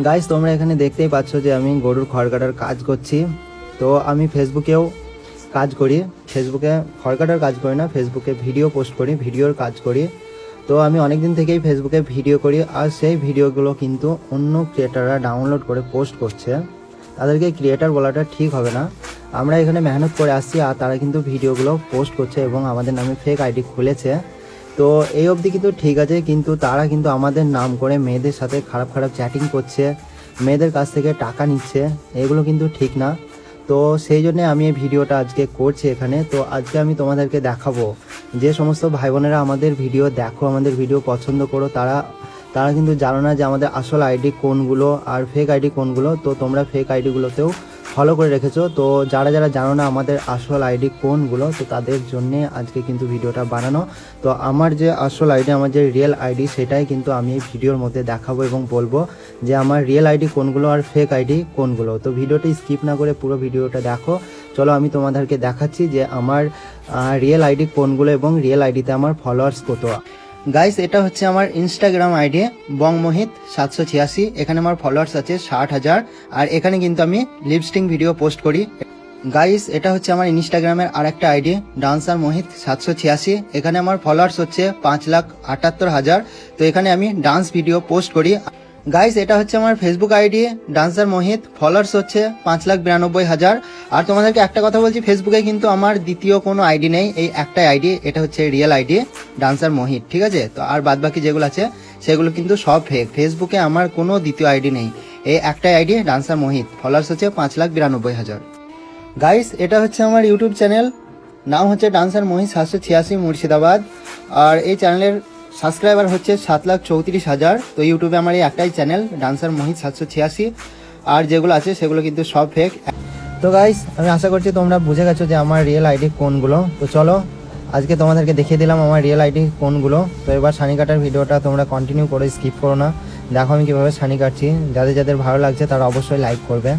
Guys তোমরা এখানে দেখতেই পাচ্ছ যে আমি গরুর খড় কাটার কাজ করছি। তো আমি ফেসবুকেও কাজ করি, ফেসবুকে খড় কাটার কাজ করি না, ফেসবুকে ভিডিও পোস্ট করি, ভিডিওর কাজ করি। তো আমি অনেক দিন থেকেই ফেসবুকে ভিডিও করি, আর সেই ভিডিওগুলো কিন্তু অন্য ক্রিয়েটাররা ডাউনলোড করে পোস্ট করছে। তাদেরকে ক্রিয়েটার বলাটা ঠিক হবে না। আমরা এখানে মেহনত করে আসছি, আর তারা কিন্তু ভিডিওগুলো পোস্ট করছে এবং আমাদের নামে ফেক আইডি খুলেছে। তো এই অবধি কিন্তু ঠিক আছে, কিন্তু তারা কিন্তু আমাদের নাম করে মেয়েদের সাথে খারাপ খারাপ চ্যাটিং করছে, মেয়েদের কাছ থেকে টাকা নিচ্ছে, এগুলো কিন্তু ঠিক না। তো সেই জন্য আমি এই ভিডিওটা আজকে করছি এখানে। তো আজকে আমি তোমাদেরকে দেখাবো, যে সমস্ত ভাই বোনেরা আমাদের ভিডিও দেখো, আমাদের ভিডিও পছন্দ করো, তারা কিন্তু জানো না যে আমাদের আসল আইডি কোনগুলো আর ফেক আইডি কোনগুলো। তো তোমরা ফেক আইডিগুলোতেও ফলো করে রেখেছো। তো যারা যারা জানো না আমাদের আসল আইডি কোনগুলো, তো তাদের জন্যে আজকে কিন্তু ভিডিওটা বানানো। তো আমার যে আসল আইডি, আমার যে রিয়েল আইডি, সেটাই কিন্তু আমি এই ভিডিওর মধ্যে দেখাবো এবং বলবো যে আমার রিয়েল আইডি কোনগুলো আর ফেক আইডি কোনগুলো। তো ভিডিওটি স্কিপ না করে পুরো ভিডিওটা দেখো। চলো আমি তোমাদেরকে দেখাচ্ছি যে আমার রিয়েল আইডি কোনগুলো এবং রিয়েল আইডিতে আমার ফলোয়ার্স কত। গাইস এটা হচ্ছে আমার ইনস্টাগ্রাম আইডি বংমোহিত 786। এখানে আমার ফলোয়ার্স আছে 60,000, আর এখানে কিন্তু আমি লিপস্টিং ভিডিও পোস্ট করি। গাইস এটা হচ্ছে আমার ইনস্টাগ্রামের আরেকটা আইডি ডান্সার মোহিত 786। এখানে আমার ফলোয়ার্স হচ্ছে 5,78,000। তো এখানে আমি ডান্স ভিডিও পোস্ট করি। গাইস এটা হচ্ছে আমার ফেসবুক আইডি ডান্সার মোহিত, ফলোয়ার্স হচ্ছে 5,92,000। আর তোমাদেরকে একটা কথা বলছি, ফেসবুকে কিন্তু আমার দ্বিতীয় কোনো আইডি নেই, এই একটাই আইডি, এটা হচ্ছে রিয়েল আইডি ডান্সার মোহিত, ঠিক আছে। তো আর বাদ বাকি যেগুলো আছে সেগুলো কিন্তু সব ফেক। ফেসবুকে আমার কোনো দ্বিতীয় আইডি নেই, এই একটাই আইডি ডান্সার মোহিত, ফলোয়ার্স হচ্ছে 5,92,000। গাইস এটা হচ্ছে আমার ইউটিউব চ্যানেল, নাম হচ্ছে ডান্সার মোহিত 786 মুর্শিদাবাদ। আর এই চ্যানেলের সাবস্ক্রাইবার হচ্ছে 7,34,000। তো ইউটিউবে আমার এই একটাই চ্যানেল ডান্সার মোহিত 786, আর যেগুলো আছে সেগুলো কিন্তু সব ফেক। তো গাইস আমি আশা করছি তোমরা বুঝে গেছো যে আমার রিয়েল আইডি কোনগুলো। তো চলো আজকে তোমাদেরকে দেখিয়ে দিলাম আমার রিয়েল আইডি কোনগুলো। তো এবার ছানি কাটার ভিডিওটা তোমরা কন্টিনিউ করে স্কিপ করো না, দেখো আমি কীভাবে ছানি কাটছি। যাদের যাদের ভালো লাগছে তারা অবশ্যই লাইক করবে।